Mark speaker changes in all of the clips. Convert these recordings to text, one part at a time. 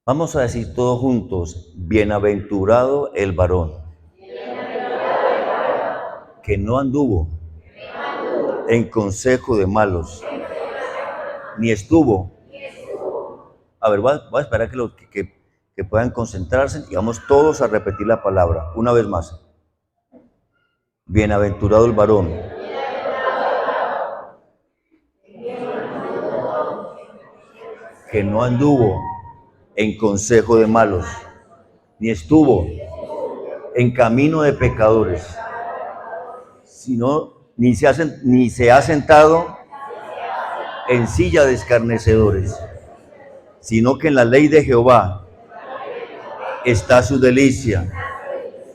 Speaker 1: Vamos a decir todos juntos, bienaventurado el varón que no anduvo en consejo de malos, ni estuvo. A ver, voy a esperar que puedan concentrarse y vamos todos a repetir la palabra. Una vez más. Bienaventurado el varón que no anduvo en consejo de malos, ni estuvo en camino de pecadores, sino ni se ha sentado en silla de escarnecedores, sino que en la ley de Jehová está su delicia,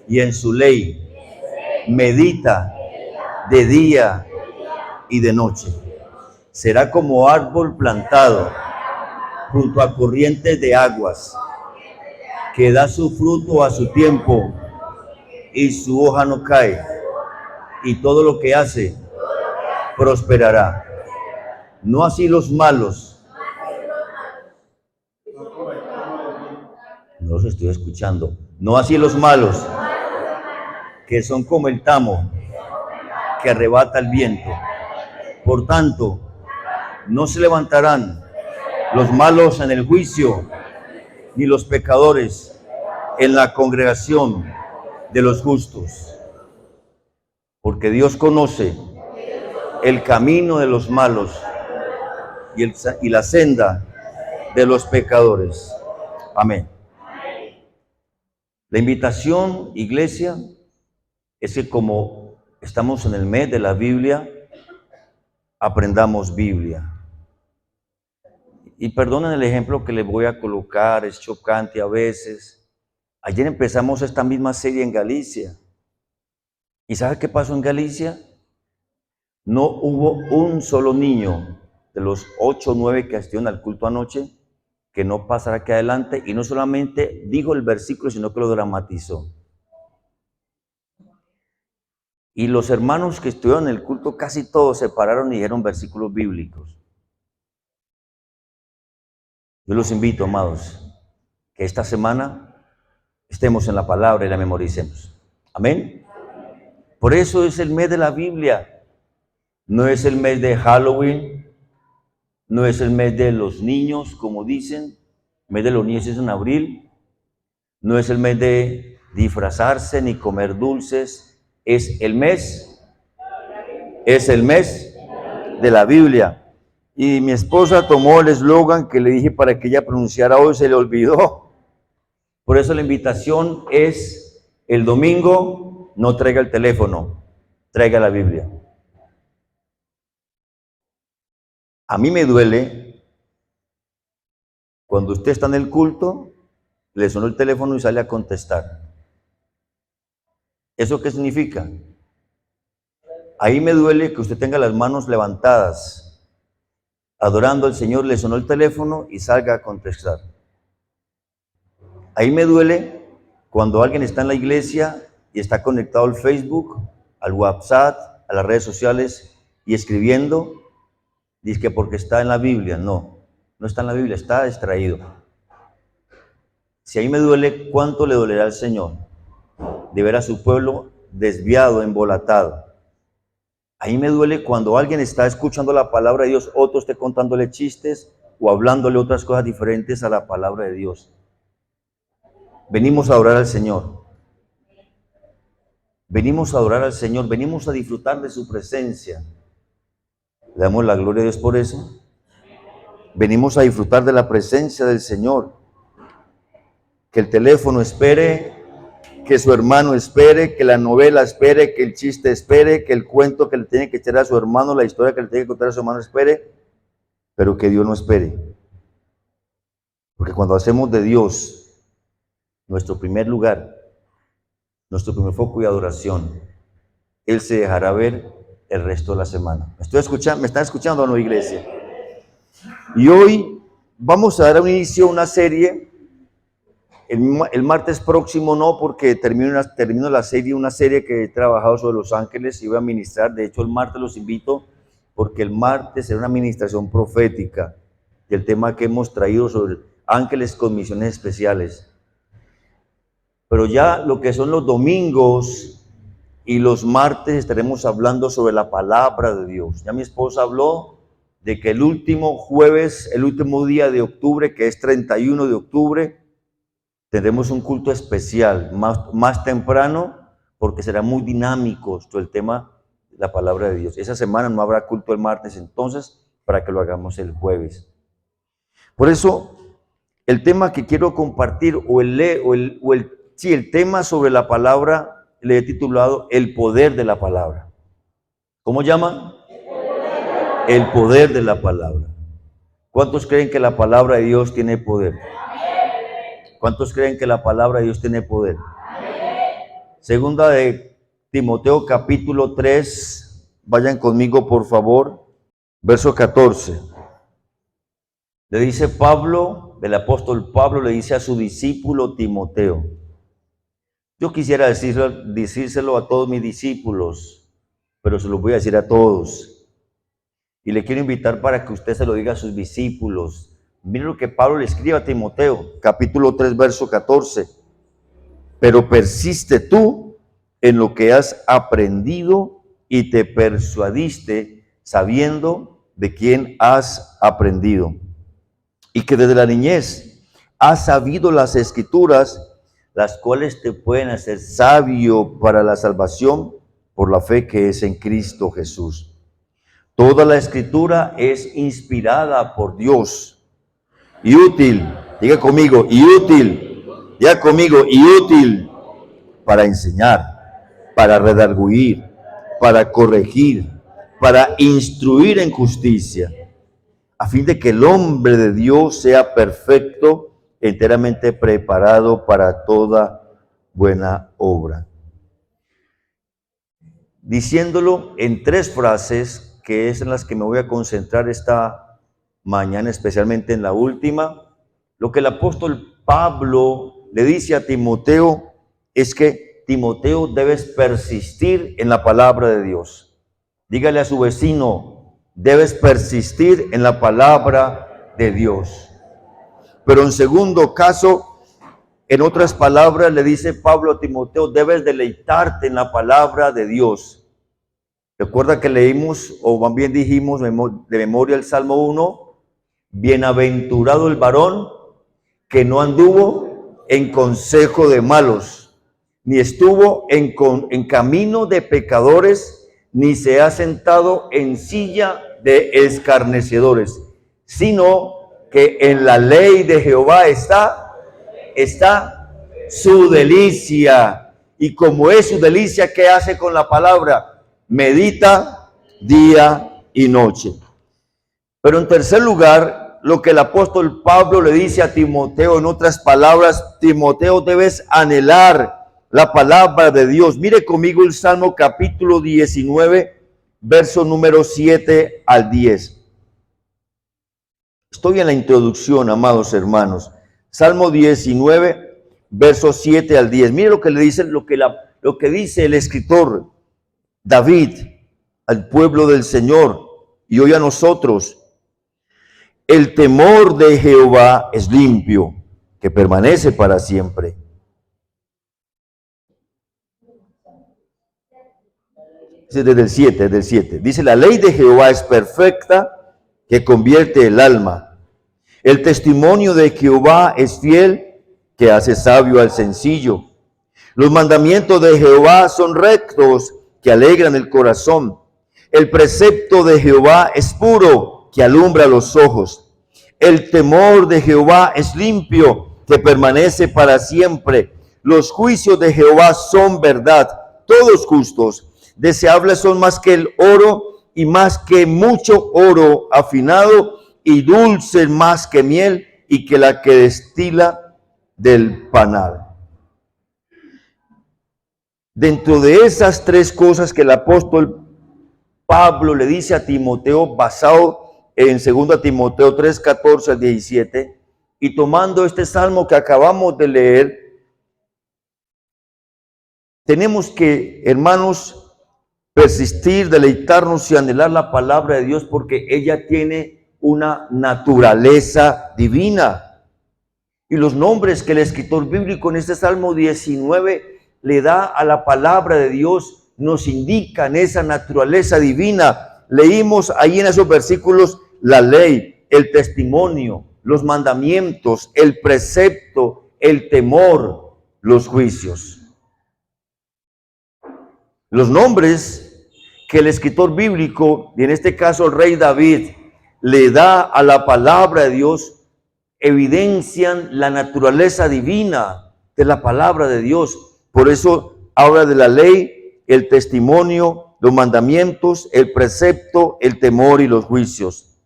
Speaker 1: y en su ley medita de día y de noche. Será como árbol plantado junto a corrientes de aguas, que da su fruto a su tiempo, y su hoja no cae, y todo lo que hace prosperará. No así los malos. No los estoy escuchando. No así los malos, que son como el tamo que arrebata el viento. Por tanto, no se levantarán los malos en el juicio, ni los pecadores en la congregación de los justos. Porque Dios conoce el camino de los malos y la senda de los pecadores. Amén. La invitación, iglesia, es que como estamos en el mes de la Biblia, aprendamos Biblia. Y perdonen el ejemplo que les voy a colocar, es chocante a veces. Ayer empezamos esta misma serie en Galicia. ¿Y sabe qué pasó en Galicia? No hubo un solo niño de los 8 o 9 que asistieron al culto anoche que no pasara aquí adelante, y no solamente dijo el versículo, sino que lo dramatizó. Y los hermanos que estuvieron en el culto, casi todos se pararon y dijeron versículos bíblicos. Yo los invito, amados, que esta semana estemos en la palabra y la memoricemos. Amén. Por eso es el mes de la Biblia. No es el mes de Halloween, no es el mes de los niños, como dicen. El mes de los niños es en abril. No es el mes de disfrazarse ni comer dulces. Es el mes de la Biblia. Y mi esposa tomó el eslogan que le dije para que ella pronunciara hoy, se le olvidó. Por eso la invitación es el domingo, no traiga el teléfono, traiga la Biblia. A mí me duele cuando usted está en el culto, le sonó el teléfono y sale a contestar. ¿Eso qué significa? Ahí me duele que usted tenga las manos levantadas, adorando al Señor, le sonó el teléfono y salga a contestar. Ahí me duele cuando alguien está en la iglesia y está conectado al Facebook, al WhatsApp, a las redes sociales y escribiendo, dice que porque está en la Biblia. No está en la Biblia, está distraído. Si ahí me duele, ¿cuánto le dolerá al Señor de ver a su pueblo desviado, embolatado? Ahí me duele cuando alguien está escuchando la palabra de Dios, otro esté contándole chistes o hablándole otras cosas diferentes a la palabra de Dios. Venimos a adorar al Señor. Venimos a adorar al Señor, venimos a disfrutar de su presencia. Le damos la gloria a Dios por eso. Venimos a disfrutar de la presencia del Señor. Que el teléfono espere, que su hermano espere, que la novela espere, que el chiste espere, que el cuento que le tiene que echar a su hermano, la historia que le tiene que contar a su hermano espere, pero que Dios no espere. Porque cuando hacemos de Dios nuestro primer lugar, nuestro primer foco y adoración, Él se dejará ver el resto de la semana. ¿Me están escuchando o no, iglesia? Y hoy vamos a dar un inicio a una serie. El martes próximo no, porque termino la serie, una serie que he trabajado sobre los ángeles y voy a ministrar. De hecho, el martes los invito, porque el martes será una ministración profética. Y el tema que hemos traído ángeles con misiones especiales. Pero ya lo que son los domingos y los martes estaremos hablando sobre la palabra de Dios. Ya mi esposa habló de que el último jueves, el último día de octubre, que es 31 de octubre, tendremos un culto especial, más temprano, porque será muy dinámico todo el tema de la palabra de Dios. Esa semana no habrá culto el martes, entonces, para que lo hagamos el jueves. Por eso, el tema que quiero compartir, el tema sobre la palabra, le he titulado El poder de la palabra. ¿Cómo llama? El poder de la palabra. ¿Cuántos creen que la palabra de Dios tiene poder? ¿Cuántos creen que la palabra de Dios tiene poder? Segunda de Timoteo capítulo 3, vayan conmigo por favor, verso 14. Le dice Pablo, el apóstol Pablo le dice a su discípulo Timoteo. Yo quisiera decírselo a todos mis discípulos, pero se lo voy a decir a todos. Y le quiero invitar para que usted se lo diga a sus discípulos. Mire lo que Pablo le escribe a Timoteo, capítulo 3, verso 14. Pero persiste tú en lo que has aprendido y te persuadiste sabiendo de quién has aprendido. Y que desde la niñez has sabido las escrituras, las cuales te pueden hacer sabio para la salvación por la fe que es en Cristo Jesús. Toda la escritura es inspirada por Dios y útil, diga conmigo, y útil, diga conmigo, y útil para enseñar, para redarguir, para corregir, para instruir en justicia, a fin de que el hombre de Dios sea perfecto, enteramente preparado para toda buena obra. Diciéndolo en tres frases, que es en las que me voy a concentrar esta mañana, especialmente en la última, lo que el apóstol Pablo le dice a Timoteo es que Timoteo debes persistir en la palabra de Dios. Dígale a su vecino, debes persistir en la palabra de Dios. Pero en segundo caso, en otras palabras, le dice Pablo a Timoteo, debes deleitarte en la palabra de Dios. Recuerda que leímos, o más bien dijimos de memoria el Salmo 1, bienaventurado el varón que no anduvo en consejo de malos, ni estuvo en camino de pecadores, ni se ha sentado en silla de escarnecedores, sino que en la ley de Jehová está su delicia. Y como es su delicia, ¿qué hace con la palabra? Medita día y noche. Pero en tercer lugar, lo que el apóstol Pablo le dice a Timoteo, en otras palabras, Timoteo, debes anhelar la palabra de Dios. Mire conmigo el Salmo capítulo 19, verso número 7 al 10. Estoy en la introducción, amados hermanos. Salmo 19, versos 7 al 10. Mire lo que le dice, lo que dice el escritor David al pueblo del Señor y hoy a nosotros. El temor de Jehová es limpio, que permanece para siempre. Desde el 7. Dice, la ley de Jehová es perfecta, que convierte el alma. El testimonio de Jehová es fiel, que hace sabio al sencillo. Los mandamientos de Jehová son rectos, que alegran el corazón. El precepto de Jehová es puro, que alumbra los ojos. El temor de Jehová es limpio, que permanece para siempre. Los juicios de Jehová son verdad, todos justos. Deseables son más que el oro y más que mucho oro afinado, y dulce más que miel y que la que destila del panal. Dentro de esas tres cosas que el apóstol Pablo le dice a Timoteo, basado en 2 Timoteo 3, 14 al 17, y tomando este salmo que acabamos de leer, tenemos que, hermanos, persistir, deleitarnos y anhelar la palabra de Dios, porque ella tiene una naturaleza divina. Y los nombres que el escritor bíblico en este Salmo 19 le da a la palabra de Dios nos indican esa naturaleza divina. Leímos ahí en esos versículos la ley, el testimonio, los mandamientos, el precepto, el temor, los juicios. Los nombres que el escritor bíblico, y en este caso el rey David, le da a la palabra de Dios, evidencian la naturaleza divina de la palabra de Dios. Por eso habla de la ley, el testimonio, los mandamientos, el precepto, el temor y los juicios.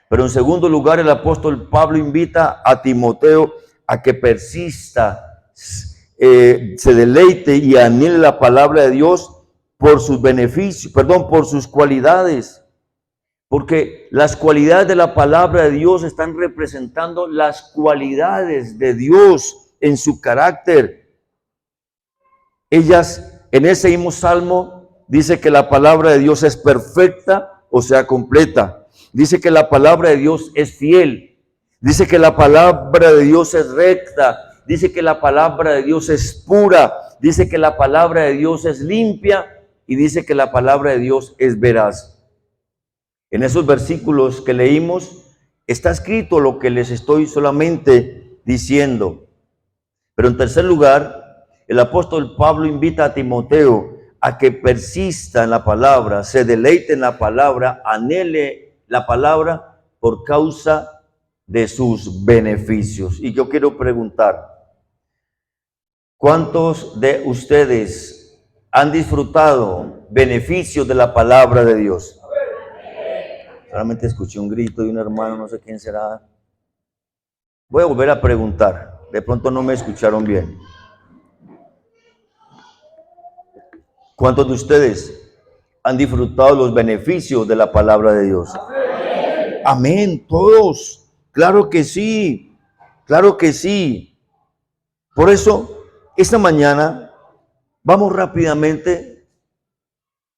Speaker 1: Pero en segundo lugar, el apóstol Pablo invita a Timoteo a que persista, se deleite y anhele la palabra de Dios por sus beneficios, por sus cualidades. Porque las cualidades de la palabra de Dios están representando las cualidades de Dios en su carácter. Ellas, en ese mismo salmo, dice que la palabra de Dios es perfecta, o sea, completa. Dice que la palabra de Dios es fiel. Dice que la palabra de Dios es recta. Dice que la palabra de Dios es pura. Dice que la palabra de Dios es limpia. Y dice que la palabra de Dios es veraz. En esos versículos que leímos está escrito lo que les estoy solamente diciendo. Pero en tercer lugar, el apóstol Pablo invita a Timoteo a que persista en la palabra, se deleite en la palabra, anhele la palabra por causa de sus beneficios. Y yo quiero preguntar, ¿cuántos de ustedes han disfrutado beneficios de la palabra de Dios? Solamente escuché un grito de un hermano, no sé quién será. Voy a volver a preguntar, de pronto no me escucharon bien. ¿Cuántos de ustedes han disfrutado los beneficios de la palabra de Dios? Amén. Amén, todos. Claro que sí, claro que sí. Por eso, esta mañana vamos rápidamente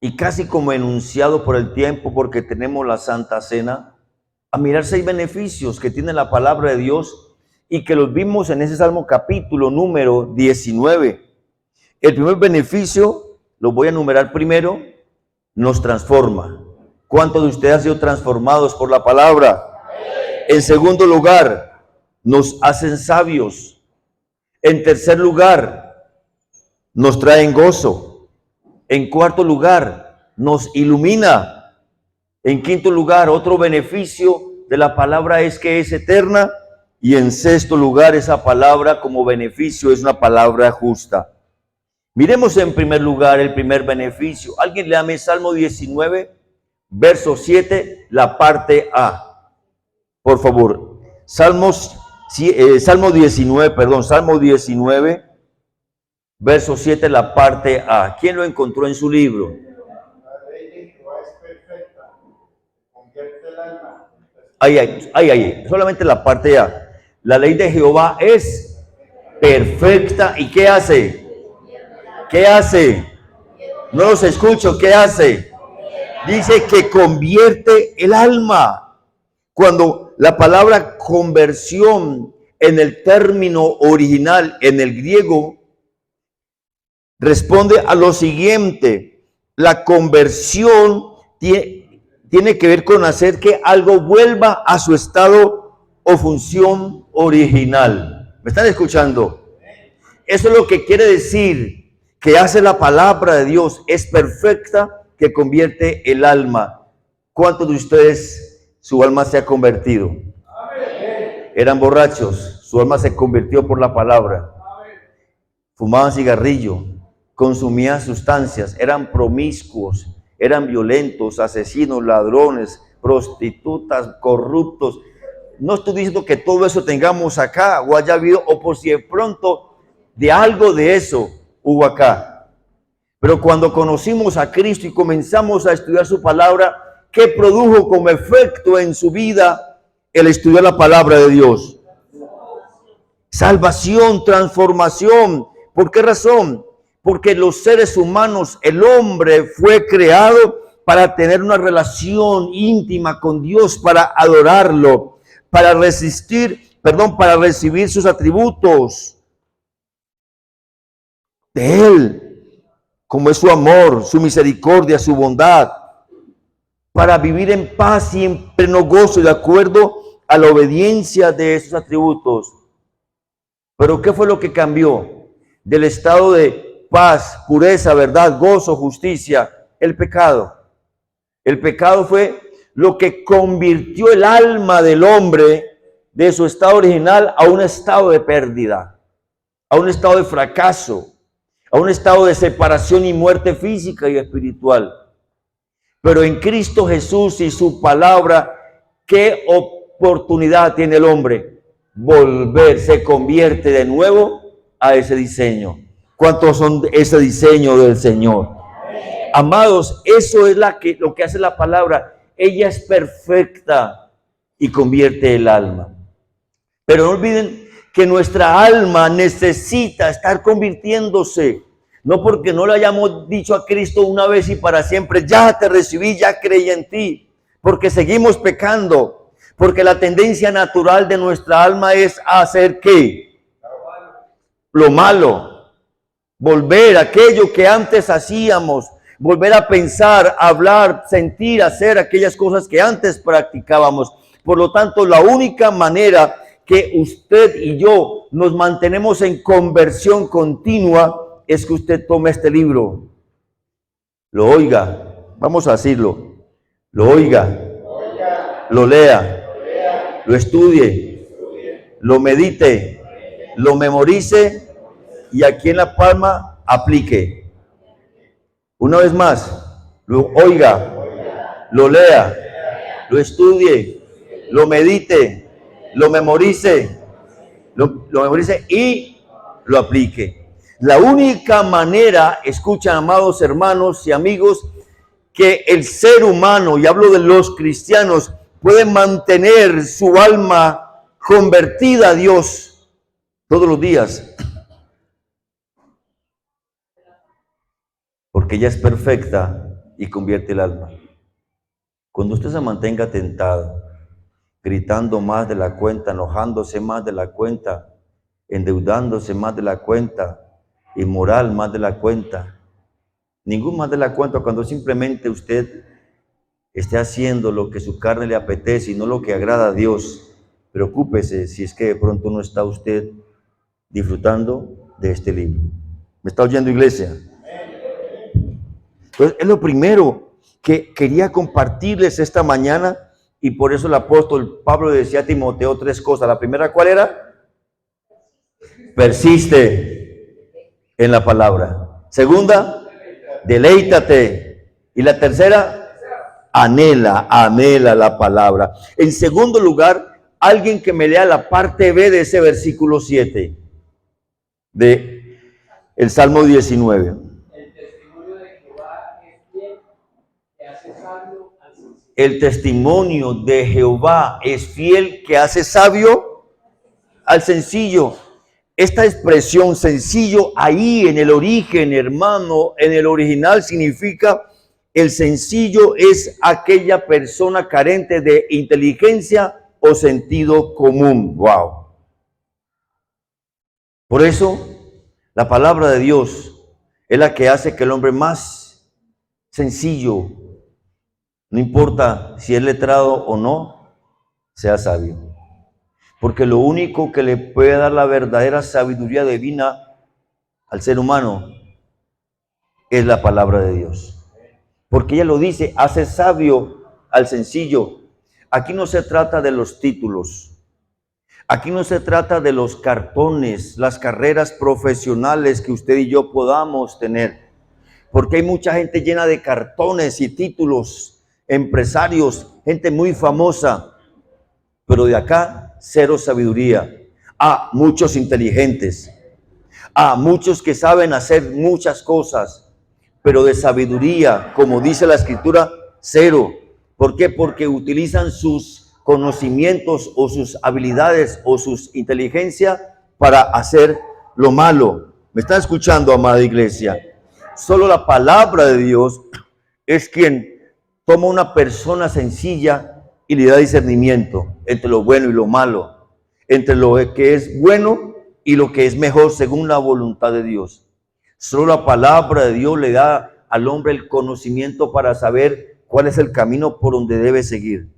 Speaker 1: y casi como enunciado por el tiempo, porque tenemos la Santa Cena, a mirar 6 beneficios que tiene la palabra de Dios y que los vimos en ese Salmo capítulo número 19. El primer beneficio, lo voy a enumerar primero, nos transforma. ¿Cuántos de ustedes han sido transformados por la palabra? En segundo lugar, nos hacen sabios. En tercer lugar, nos traen gozo. En cuarto lugar, nos ilumina. En quinto lugar, otro beneficio de la palabra es que es eterna. Y en sexto lugar, esa palabra como beneficio es una palabra justa. Miremos en primer lugar el primer beneficio. ¿Alguien léame Salmo 19, verso 7, la parte A? Por favor. Salmo 19, verso 7, la parte A. ¿Quién lo encontró en su libro?
Speaker 2: La ley de Jehová es perfecta, convierte el alma.
Speaker 1: Ahí, solamente la parte A. La ley de Jehová es perfecta. ¿Y qué hace? ¿Qué hace? No los escucho. ¿Qué hace? Dice que convierte el alma. Cuando la palabra conversión en el término original, en el griego, responde a lo siguiente: la conversión tiene que ver con hacer que algo vuelva a su estado o función original. ¿Me están escuchando? Eso es lo que quiere decir que hace la palabra de Dios. Es perfecta, que convierte el alma. ¿Cuántos de ustedes su alma se ha convertido? Eran borrachos, su alma se convirtió por la palabra. Fumaban cigarrillo, consumían sustancias, eran promiscuos, eran violentos, asesinos, ladrones, prostitutas, corruptos. No estoy diciendo que todo eso tengamos acá o haya habido, o por si de pronto de algo de eso hubo acá. Pero cuando conocimos a Cristo y comenzamos a estudiar su palabra, ¿qué produjo como efecto en su vida el estudiar la palabra de Dios? Salvación, transformación. ¿Por qué razón? Porque los seres humanos, el hombre fue creado para tener una relación íntima con Dios, para adorarlo, para resistir para recibir sus atributos de Él, como es su amor, su misericordia, su bondad, para vivir en paz y en pleno gozo de acuerdo a la obediencia de esos atributos. Pero ¿qué fue lo que cambió del estado de paz, pureza, verdad, gozo, justicia? El pecado. El pecado fue lo que convirtió el alma del hombre de su estado original a un estado de pérdida, a un estado de fracaso, a un estado de separación y muerte física y espiritual. Pero en Cristo Jesús y su palabra, ¿qué oportunidad tiene el hombre? Volver, se convierte de nuevo a ese diseño. ¿Cuántos son ese diseño del Señor? Amados, eso es lo que hace la palabra. Ella es perfecta y convierte el alma. Pero no olviden que nuestra alma necesita estar convirtiéndose. No porque no le hayamos dicho a Cristo una vez y para siempre, ya te recibí, ya creí en ti. Porque seguimos pecando. Porque la tendencia natural de nuestra alma es hacer ¿qué? Lo malo. Volver a aquello que antes hacíamos. Volver a pensar, hablar, sentir, hacer aquellas cosas que antes practicábamos. Por lo tanto, la única manera que usted y yo nos mantenemos en conversión continua es que usted tome este libro, lo oiga, vamos a decirlo, lo oiga, lo lea, lo estudie, lo medite, lo memorice y aquí en la palma aplique. Una vez más, lo oiga, lo lea, lo estudie, lo medite, lo memorice, lo memorice y lo aplique. La única manera, escuchan amados hermanos y amigos, que el ser humano, y hablo de los cristianos, puede mantener su alma convertida a Dios todos los días. Porque ella es perfecta y convierte el alma. Cuando usted se mantenga tentado, gritando más de la cuenta, enojándose más de la cuenta, endeudándose más de la cuenta, inmoral más de la cuenta, ningún más de la cuenta, cuando simplemente usted esté haciendo lo que su carne le apetece y no lo que agrada a Dios, preocúpese si es que de pronto no está usted disfrutando de este libro. ¿Me está oyendo, iglesia? Entonces, es lo primero que quería compartirles esta mañana y por eso el apóstol Pablo le decía a Timoteo 3 cosas. La primera, ¿cuál era? Persiste en la palabra. Segunda, deleítate. Y la tercera, anhela la palabra. En segundo lugar, alguien que me lea la parte B de ese versículo 7 de el Salmo 19. El testimonio de Jehová es fiel, que hace sabio al sencillo. Esta expresión sencillo ahí en el origen, hermano, en el original significa el sencillo es aquella persona carente de inteligencia o sentido común. Wow. Por eso la palabra de Dios es la que hace que el hombre más sencillo, no importa si es letrado o no, sea sabio. Porque lo único que le puede dar la verdadera sabiduría divina al ser humano es la palabra de Dios. Porque ella lo dice, hace sabio al sencillo. Aquí no se trata de los títulos. Aquí no se trata de los cartones, las carreras profesionales que usted y yo podamos tener. Porque hay mucha gente llena de cartones y títulos, empresarios, gente muy famosa, pero de acá cero sabiduría. Muchos inteligentes, muchos que saben hacer muchas cosas, pero de sabiduría, como dice la escritura, cero. ¿Por qué? Porque utilizan sus conocimientos o sus habilidades o sus inteligencia para hacer lo malo. ¿Me están escuchando, amada iglesia? Solo la palabra de Dios es quien toma una persona sencilla y le da discernimiento entre lo bueno y lo malo, entre lo que es bueno y lo que es mejor según la voluntad de Dios. Solo la palabra de Dios le da al hombre el conocimiento para saber cuál es el camino por donde debe seguir.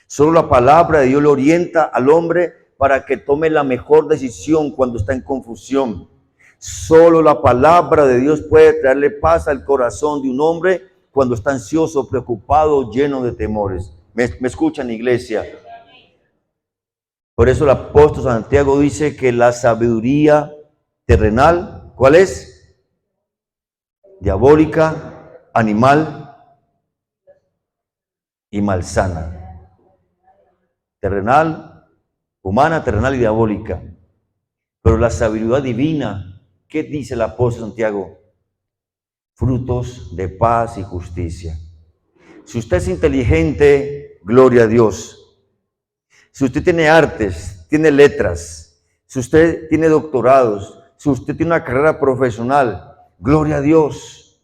Speaker 1: Solo la palabra de Dios le orienta al hombre para que tome la mejor decisión cuando está en confusión. Solo la palabra de Dios puede traerle paz al corazón de un hombre cuando está ansioso, preocupado, lleno de temores. ¿Me escuchan, iglesia? Por eso el apóstol Santiago dice que la sabiduría terrenal, ¿cuál es? Diabólica, animal y malsana. Terrenal, humana, terrenal y diabólica. Pero la sabiduría divina, ¿qué dice el apóstol Santiago? Frutos de paz y justicia. Si usted es inteligente, gloria a Dios. Si usted tiene artes, tiene letras, si usted tiene doctorados, si usted tiene una carrera profesional, gloria a Dios.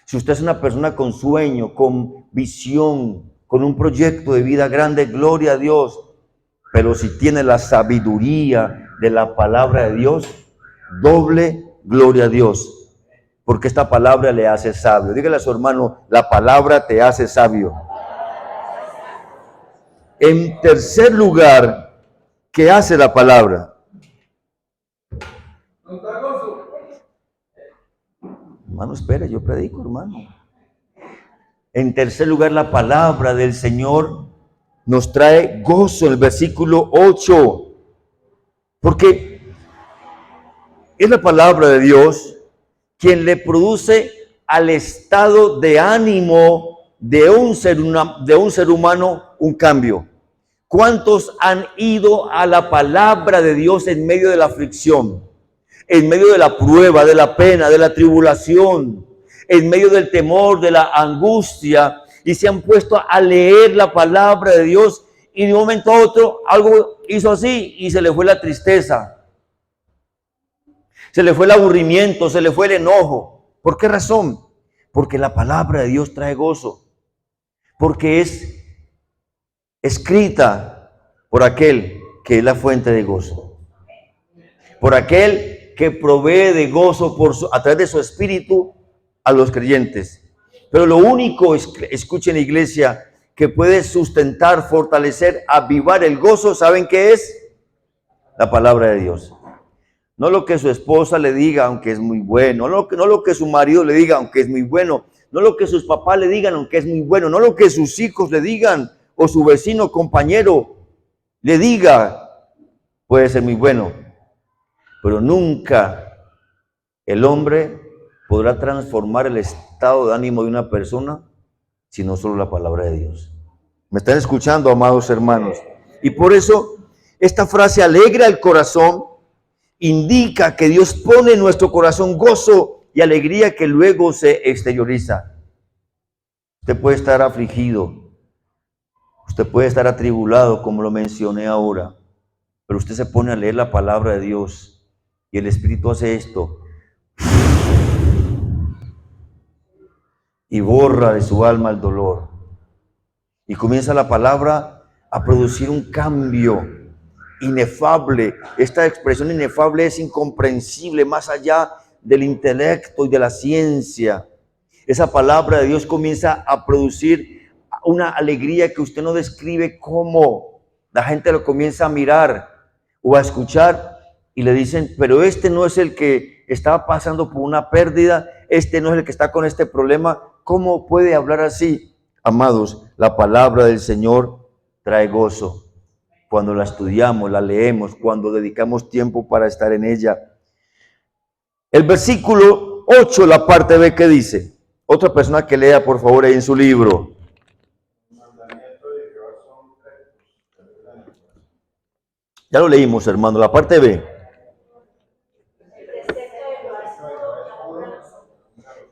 Speaker 1: Si usted es una persona con sueño, con visión, con un proyecto de vida grande, gloria a Dios. Pero si tiene la sabiduría de la palabra de Dios, doble gloria a Dios. Porque esta palabra le hace sabio. Dígale a su hermano, la palabra te hace sabio. En tercer lugar, ¿qué hace la palabra? Hermano, espere, yo predico, hermano. En tercer lugar, la palabra del Señor nos trae gozo en el versículo 8. Porque es la palabra de Dios quien le produce al estado de ánimo de un ser humano un cambio. ¿Cuántos han ido a la palabra de Dios en medio de la aflicción, en medio de la prueba, de la pena, de la tribulación, en medio del temor, de la angustia, y se han puesto a leer la palabra de Dios y de un momento a otro algo hizo así y se le fue la tristeza, se le fue el aburrimiento, se le fue el enojo? ¿Por qué razón? Porque la palabra de Dios trae gozo, porque es escrita por aquel que es la fuente de gozo, por aquel que provee de gozo a través de su espíritu a los creyentes. Pero lo único, escuchen, iglesia, que puede sustentar, fortalecer, avivar el gozo, ¿saben qué es? La palabra de Dios. No lo que su esposa le diga, aunque es muy bueno, no lo que su marido le diga, aunque es muy bueno, no lo que sus papás le digan, aunque es muy bueno, no lo que sus hijos le digan o su vecino, compañero le diga, puede ser muy bueno, pero nunca el hombre podrá transformar el estado de ánimo de una persona sino solo la palabra de Dios. ¿Me están escuchando, amados hermanos? Y por eso esta frase alegra el corazón, indica que Dios pone en nuestro corazón gozo y alegría que luego se exterioriza. Usted puede estar afligido, usted puede estar atribulado, como lo mencioné ahora, pero usted se pone a leer la palabra de Dios y el Espíritu hace esto y borra de su alma el dolor. Y comienza la palabra a producir un cambio inefable. Esta expresión inefable es incomprensible, más allá del intelecto y de la ciencia. Esa palabra de Dios comienza a producir una alegría que usted no describe cómo. La gente lo comienza a mirar o a escuchar y le dicen, pero este no es el que está pasando por una pérdida, este no es el que está con este problema. ¿Cómo puede hablar así? Amados, la palabra del Señor trae gozo cuando la estudiamos, la leemos, cuando dedicamos tiempo para estar en ella. El versículo 8, la parte B, ¿qué dice? Otra persona que lea, por favor, ahí en su libro. Ya lo leímos, hermano, la parte B.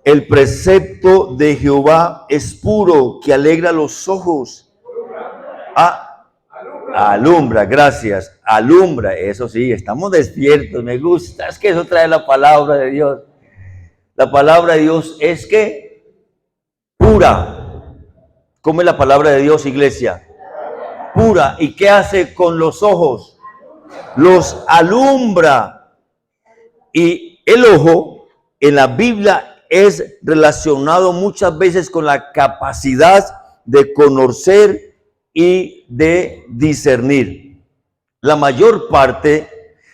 Speaker 1: El precepto de Jehová es puro, que alegra los ojos. Alumbra, gracias. Alumbra, eso sí, estamos despiertos, me gusta. Es que eso trae la palabra de Dios. La palabra de Dios es que pura. ¿Cómo es la palabra de Dios, iglesia? Pura. ¿Y qué hace con los ojos? los alumbra. Y el ojo en la Biblia es relacionado muchas veces con la capacidad de conocer y de discernir. La mayor parte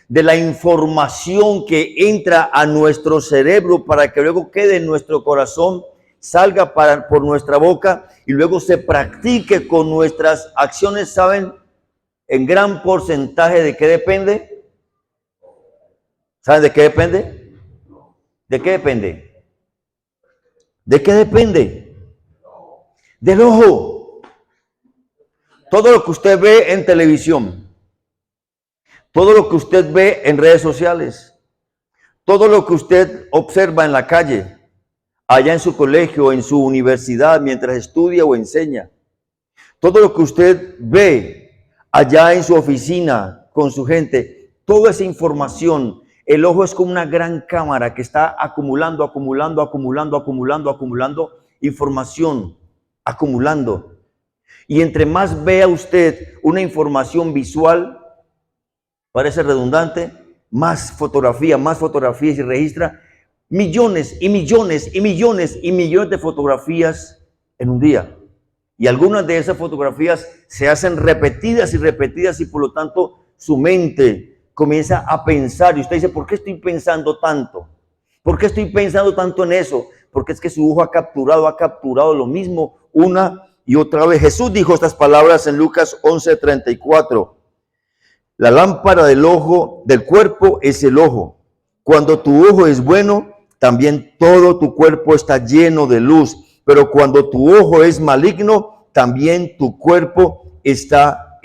Speaker 1: de la información que entra a nuestro cerebro para que luego quede en nuestro corazón, salga por nuestra boca y luego se practique con nuestras acciones, ¿saben? En gran porcentaje ¿de qué depende? ¿Saben de qué depende? ¿De qué depende? ¿De qué depende? Del ojo. Todo lo que usted ve en televisión, todo lo que usted ve en redes sociales, todo lo que usted observa en la calle, allá en su colegio, en su universidad, mientras estudia o enseña, todo lo que usted ve allá en su oficina con su gente, toda esa información, el ojo es como una gran cámara que está acumulando información, acumulando. Y entre más vea usted una información visual, parece redundante, más fotografías y registra millones y millones y millones y millones de fotografías en un día. Y algunas de esas fotografías se hacen repetidas y por lo tanto su mente comienza a pensar. Y usted dice, ¿por qué estoy pensando tanto? ¿Por qué estoy pensando tanto en eso? Porque es que su ojo ha capturado lo mismo una y otra vez. Jesús dijo estas palabras en Lucas 11:34. La lámpara del ojo, del cuerpo, es el ojo. Cuando tu ojo es bueno, también todo tu cuerpo está lleno de luz. Pero cuando tu ojo es maligno, también tu cuerpo está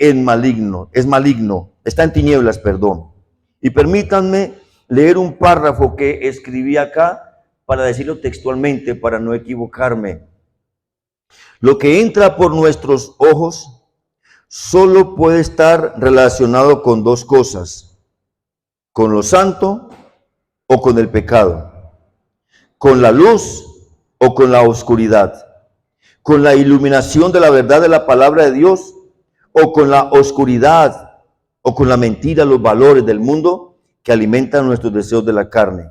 Speaker 1: está en tinieblas, perdón. Y permítanme leer un párrafo que escribí acá para decirlo textualmente, para no equivocarme. Lo que entra por nuestros ojos solo puede estar relacionado con dos cosas: con lo santo o con el pecado, con la luz o con la oscuridad, con la iluminación de la verdad de la palabra de Dios o con la oscuridad o con la mentira, los valores del mundo que alimentan nuestros deseos de la carne.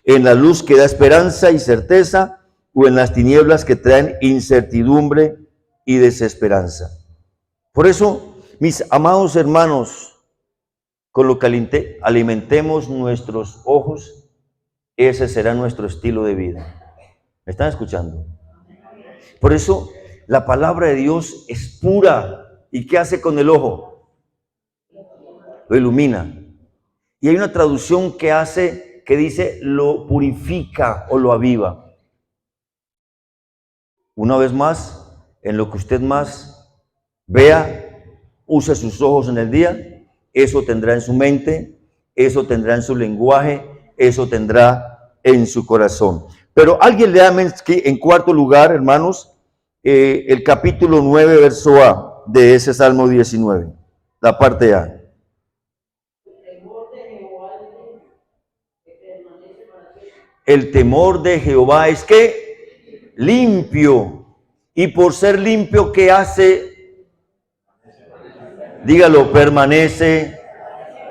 Speaker 1: En la luz que da esperanza y certeza o en las tinieblas que traen incertidumbre y desesperanza. Por eso, mis amados hermanos, con lo que alimentemos nuestros ojos, ese será nuestro estilo de vida. ¿Me están escuchando? Por eso, la palabra de Dios es pura. ¿Y qué hace con el ojo? Lo ilumina. Y hay una traducción que dice lo purifica o lo aviva. Una vez más, en lo que usted más vea, use sus ojos en el día, eso tendrá en su mente, eso tendrá en su lenguaje, eso tendrá en su corazón. Pero alguien léame en cuarto lugar, hermanos, el capítulo 9, verso A de ese Salmo 19, la parte A. El temor de Jehová es que limpio. Y por ser limpio, ¿qué hace? Dígalo, permanece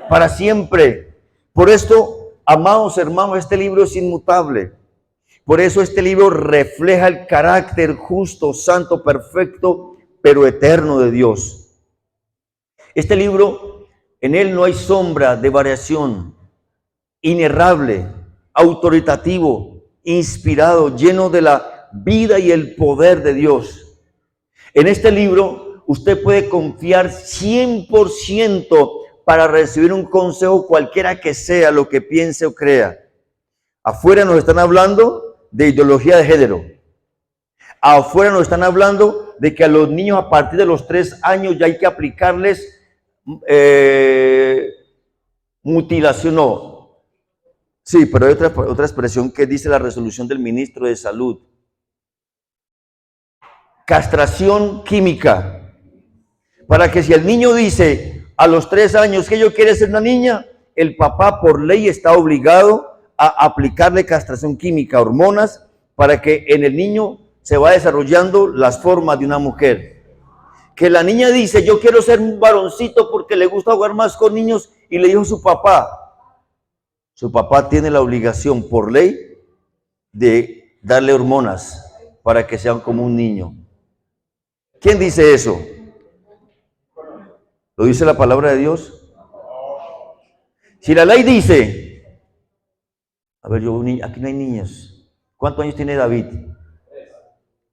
Speaker 1: para siempre. Por esto, amados hermanos, este libro es inmutable. Por eso este libro refleja el carácter justo, santo, perfecto, pero eterno de Dios. Este libro, en él no hay sombra de variación, inerrable, autoritativo, inspirado, lleno de la vida y el poder de Dios. En este libro usted puede confiar 100% para recibir un consejo cualquiera que sea lo que piense o crea. Afuera nos están hablando de ideología de género. Afuera nos están hablando de que a los niños a partir de los 3 años ya hay que aplicarles mutilación, no. Sí, pero hay otra expresión que dice la resolución del ministro de Salud. Castración química. Para que si el niño dice a los 3 años que yo quiero ser una niña, el papá por ley está obligado a aplicarle castración química, hormonas, para que en el niño se va desarrollando las formas de una mujer. que la niña dice, yo quiero ser un varoncito porque le gusta jugar más con niños, y le dijo su papá tiene la obligación por ley de darle hormonas para que sean como un niño. ¿Quién dice eso? ¿Lo dice la palabra de Dios? Si la ley dice, a ver, aquí no hay niños. ¿Cuántos años tiene David?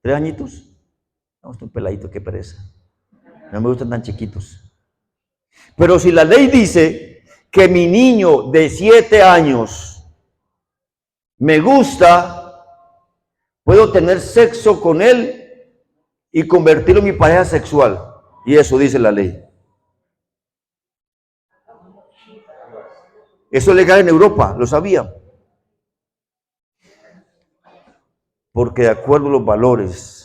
Speaker 1: 3 añitos. No, estoy peladito, qué pereza. No me gustan tan chiquitos. Pero si la ley dice que mi niño de 7 años me gusta, puedo tener sexo con él y convertirlo en mi pareja sexual. Y eso dice la ley. Eso es legal en Europa, lo sabía. Porque de acuerdo a los valores,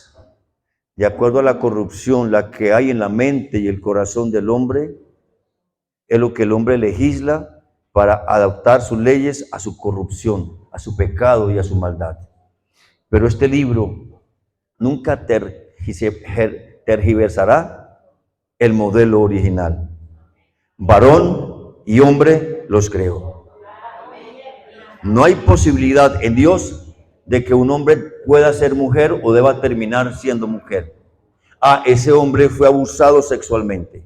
Speaker 1: de acuerdo a la corrupción, la que hay en la mente y el corazón del hombre, es lo que el hombre legisla para adaptar sus leyes a su corrupción, a su pecado y a su maldad. Pero este libro nunca tergiversará el modelo original. Varón y hombre los creó. No hay posibilidad en Dios de que un hombre pueda ser mujer o deba terminar siendo mujer. Ese hombre fue abusado sexualmente.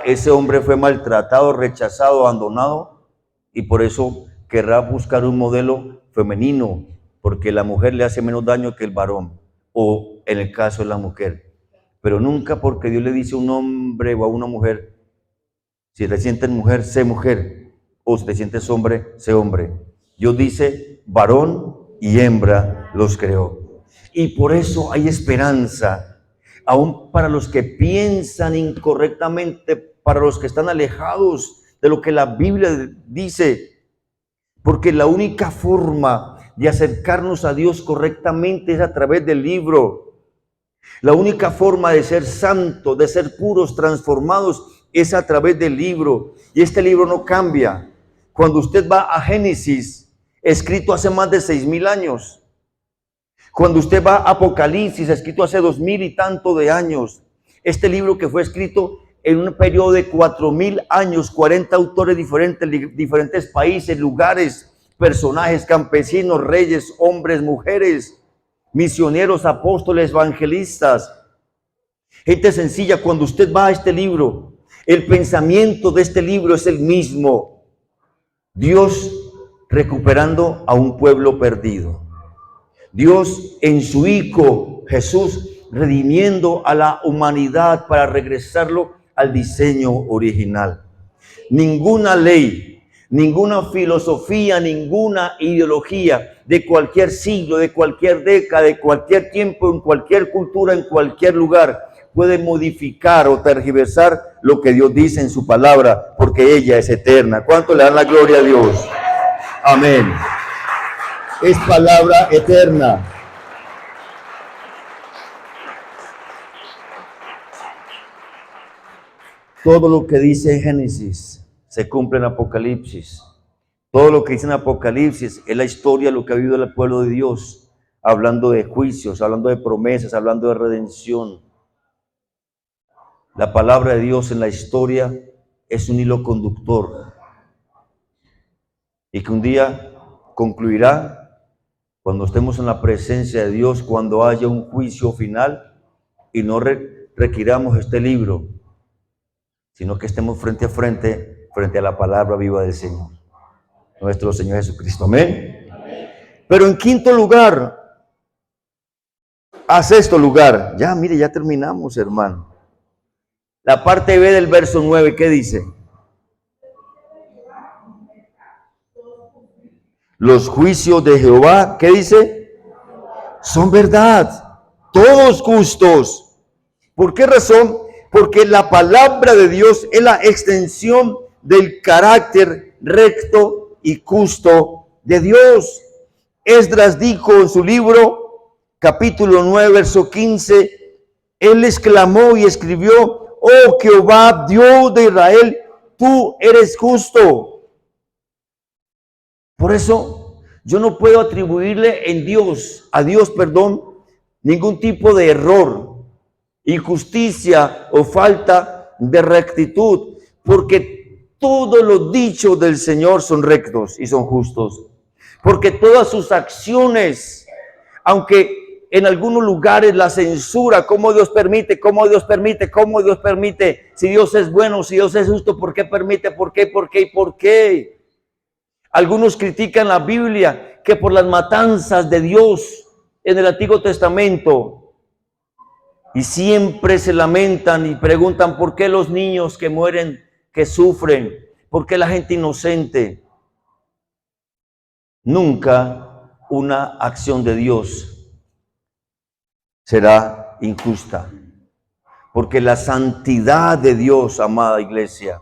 Speaker 1: Ese hombre fue maltratado, rechazado, abandonado, y por eso querrá buscar un modelo femenino, porque la mujer le hace menos daño que el varón, o en el caso de la mujer. Pero nunca porque Dios le dice a un hombre o a una mujer, si te sientes mujer, sé mujer, o si te sientes hombre, sé hombre. Dios dice, varón y hembra los creó. Y por eso hay esperanza, aún para los que piensan incorrectamente, para los que están alejados de lo que la Biblia dice, porque la única forma de acercarnos a Dios correctamente es a través del libro. La única forma de ser santos, de ser puros, transformados, es a través del libro. Y este libro no cambia. Cuando usted va a Génesis, escrito hace más de 6,000 años. Cuando usted va a Apocalipsis, escrito hace 2,000 y tanto de años. Este libro que fue escrito en un periodo de 4,000 años, 40 autores diferentes, diferentes países, lugares, personajes, campesinos, reyes, hombres, mujeres, misioneros, apóstoles, evangelistas, gente sencilla. Cuando usted va a este libro, el pensamiento de este libro es el mismo. Dios recuperando a un pueblo perdido. Dios en su Hijo Jesús redimiendo a la humanidad para regresarlo al diseño original. Ninguna ley, ninguna filosofía, ninguna ideología de cualquier siglo, de cualquier década, de cualquier tiempo, en cualquier cultura, en cualquier lugar, puede modificar o tergiversar lo que Dios dice en su palabra, porque ella es eterna. ¿Cuánto le dan la gloria a Dios? Amén. Es palabra eterna. Todo lo que dice Génesis se cumple en Apocalipsis. Todo lo que dice en Apocalipsis es la historia de lo que ha vivido el pueblo de Dios, hablando de juicios, hablando de promesas, hablando de redención. La palabra de Dios en la historia es un hilo conductor y que un día concluirá cuando estemos en la presencia de Dios, cuando haya un juicio final y no requiramos este libro, sino que estemos frente a frente, frente a la palabra viva del Señor, nuestro Señor Jesucristo. Amén. Amén. Pero en quinto lugar, a sexto lugar, ya mire, ya terminamos, hermano. La parte B del verso 9, ¿qué dice? Los juicios de Jehová, ¿qué dice? Son verdad, todos justos. ¿Por qué razón? Porque la palabra de Dios es la extensión del carácter recto y justo de Dios. Esdras dijo en su libro, capítulo 9, verso 15, él exclamó y escribió, oh Jehová, Dios de Israel, tú eres justo. Por eso yo no puedo atribuirle a Dios, ningún tipo de error. injusticia o falta de rectitud, porque todos los dichos del Señor son rectos y son justos, porque todas sus acciones, aunque en algunos lugares la censura, cómo Dios permite, si Dios es bueno, si Dios es justo, ¿por qué permite? ¿Por qué? Algunos critican la Biblia que por las matanzas de Dios en el Antiguo Testamento, y siempre se lamentan y preguntan por qué los niños que mueren, que sufren, por qué la gente inocente. Nunca una acción de Dios será injusta, porque la santidad de Dios, amada iglesia,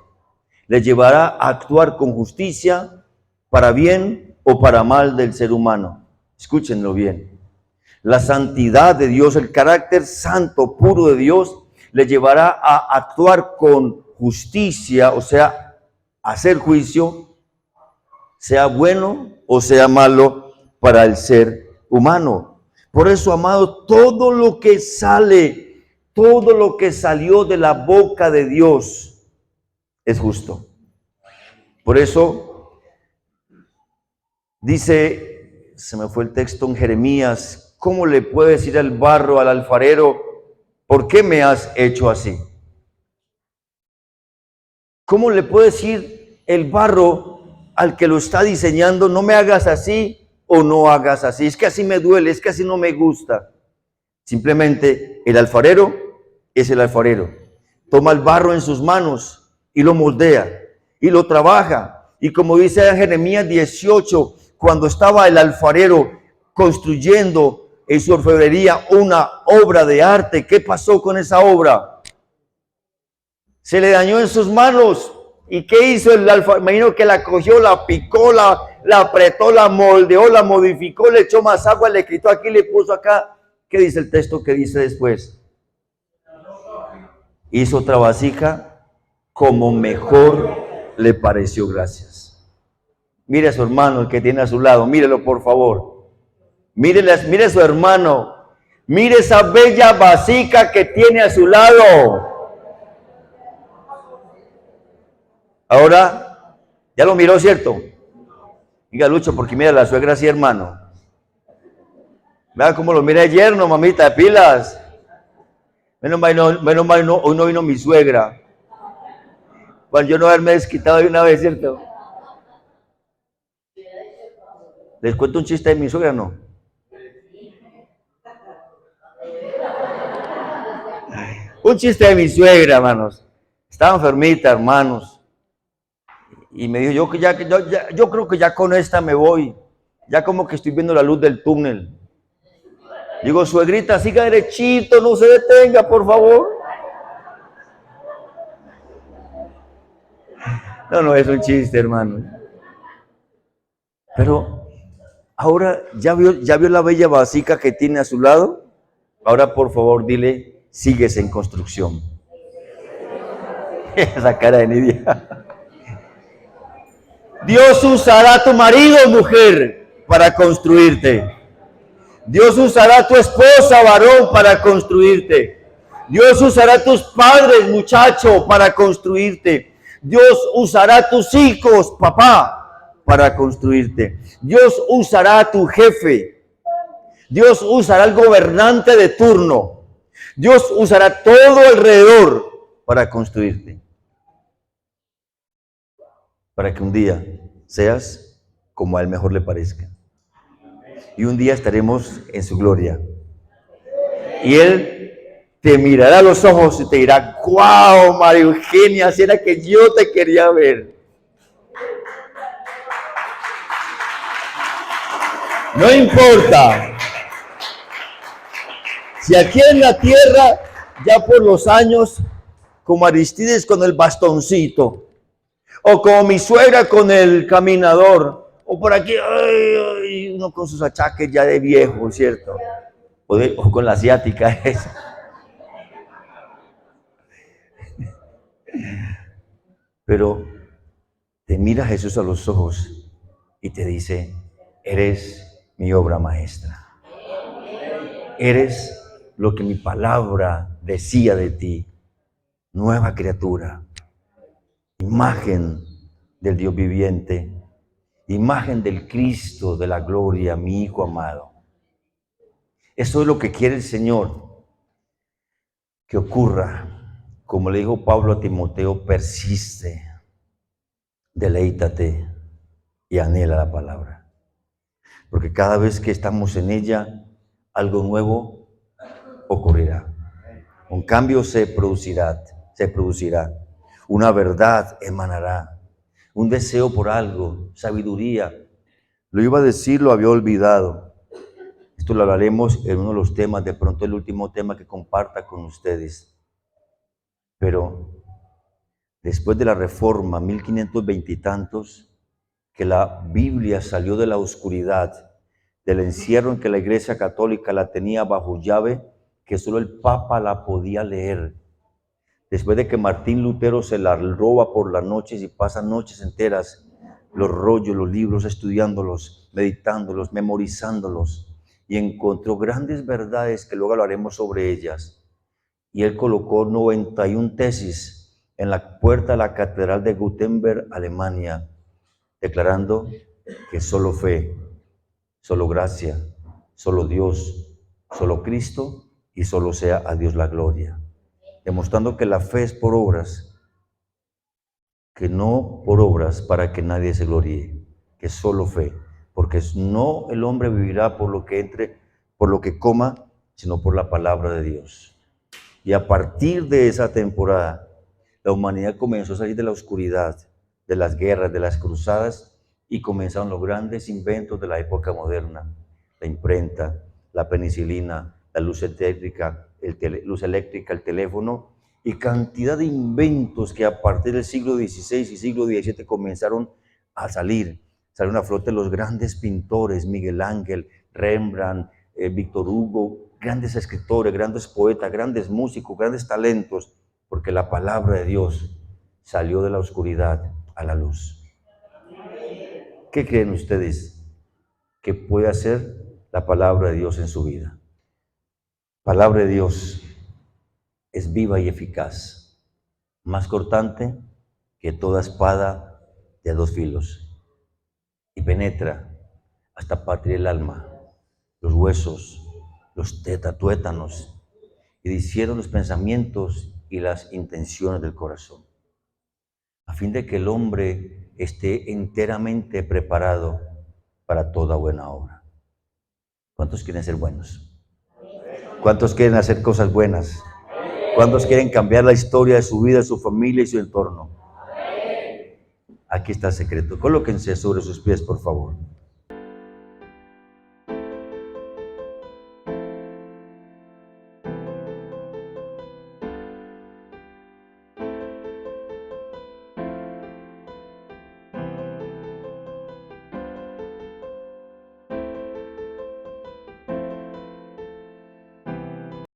Speaker 1: le llevará a actuar con justicia para bien o para mal del ser humano. Escúchenlo bien. La santidad de Dios, el carácter santo, puro de Dios, le llevará a actuar con justicia, o sea, hacer juicio, sea bueno o sea malo para el ser humano. Por eso, amado, todo lo que salió de la boca de Dios es justo. Por eso dice, se me fue el texto en Jeremías, ¿cómo le puede decir el barro al alfarero, ¿por qué me has hecho así? ¿Cómo le puede decir el barro al que lo está diseñando, no me hagas así o no hagas así? Es que así me duele, es que así no me gusta. Simplemente el alfarero es el alfarero. Toma el barro en sus manos y lo moldea y lo trabaja. Y como dice en Jeremías 18, cuando estaba el alfarero construyendo en su orfebrería una obra de arte, ¿qué pasó con esa obra? Se le dañó en sus manos. ¿Y qué hizo el alfarero? Imagino que la cogió, la picó, la apretó, la moldeó, la modificó, le echó más agua, le quitó aquí, le puso acá. ¿Qué dice el texto que dice después? Hizo otra vasija como mejor le pareció. Gracias. Mire a su hermano, el que tiene a su lado, mírelo por favor. Mire a su hermano, mire esa bella vasija que tiene a su lado. Ahora, ya lo miró, ¿cierto? Diga, Lucho, porque mira la suegra así, hermano. Vea cómo lo mira el yerno, mamita, de pilas. Menos mal no, hoy no vino mi suegra. Cuando yo no haberme desquitado de una vez, ¿cierto? ¿Les cuento un chiste de mi suegra, no? Un chiste de mi suegra, hermanos. Estaba enfermita, hermanos. Y me dijo, yo creo que ya con esta me voy. Ya como que estoy viendo la luz del túnel. Digo, suegrita, siga derechito, no se detenga, por favor. No, es un chiste, hermano. Pero ahora, ¿ya vio la bella vasija que tiene a su lado? Ahora, por favor, dile, sigues en construcción. Esa cara de Nidia. Dios usará a tu marido, mujer, para construirte. Dios usará a tu esposa, varón, para construirte. Dios usará a tus padres, muchacho, para construirte. Dios usará a tus hijos, papá, para construirte. Dios usará a tu jefe. Dios usará al gobernante de turno. Dios usará todo alrededor para construirte. Para que un día seas como a él mejor le parezca. Y un día estaremos en su gloria. Y él te mirará a los ojos y te dirá, ¡guau, María Eugenia! Si era que yo te quería ver. No importa. Si aquí en la tierra, ya por los años, como Aristides con el bastoncito, o como mi suegra con el caminador, o por aquí, uno con sus achaques ya de viejo, ¿cierto? O con la asiática esa. Pero te mira Jesús a los ojos y te dice, eres mi obra maestra. Eres lo que mi palabra decía de ti. Nueva criatura, imagen del Dios viviente, imagen del Cristo de la gloria, mi Hijo amado. Eso es lo que quiere el Señor que ocurra. Como le dijo Pablo a Timoteo, persiste, deleítate y anhela la palabra. Porque cada vez que estamos en ella, algo nuevo ocurrirá. Un cambio se producirá. Una verdad emanará. Un deseo por algo, sabiduría. Lo iba a decir, lo había olvidado. Esto lo hablaremos en uno de los temas, de pronto el último tema que comparta con ustedes. Pero después de la Reforma, 1520 y tantos, que la Biblia salió de la oscuridad, del encierro en que la Iglesia Católica la tenía bajo llave, que solo el Papa la podía leer. Después de que Martín Lutero se la roba por las noches y pasa noches enteras, los rollos, los libros, estudiándolos, meditándolos, memorizándolos, y encontró grandes verdades que luego hablaremos sobre ellas. Y él colocó 91 tesis en la puerta de la Catedral de Gutenberg, Alemania, declarando que solo fe, solo gracia, solo Dios, solo Cristo y solo sea a Dios la gloria. Demostrando que la fe es por obras, que no por obras para que nadie se gloríe, que es solo fe, porque no el hombre vivirá por lo que entre, por lo que coma, sino por la palabra de Dios. Y a partir de esa temporada, la humanidad comenzó a salir de la oscuridad, de las guerras, de las cruzadas, y comenzaron los grandes inventos de la época moderna: la imprenta, la penicilina, la luz eléctrica, el teléfono, y cantidad de inventos que a partir del siglo XVI y siglo XVII comenzaron a salir. Salieron a flote los grandes pintores, Miguel Ángel, Rembrandt, Víctor Hugo, grandes escritores, grandes poetas, grandes músicos, grandes talentos, porque la palabra de Dios salió de la oscuridad a la luz. ¿Qué creen ustedes que puede hacer la palabra de Dios en su vida? Palabra de Dios es viva y eficaz, más cortante que toda espada de dos filos, y penetra hasta partir el alma, los huesos, los tuétanos, y discierne los pensamientos y las intenciones del corazón, a fin de que el hombre esté enteramente preparado para toda buena obra. ¿Cuántos quieren ser buenos? ¿Cuántos quieren hacer cosas buenas? ¿Cuántos quieren cambiar la historia de su vida, de su familia y su entorno? Aquí está el secreto. Colóquense sobre sus pies, por favor.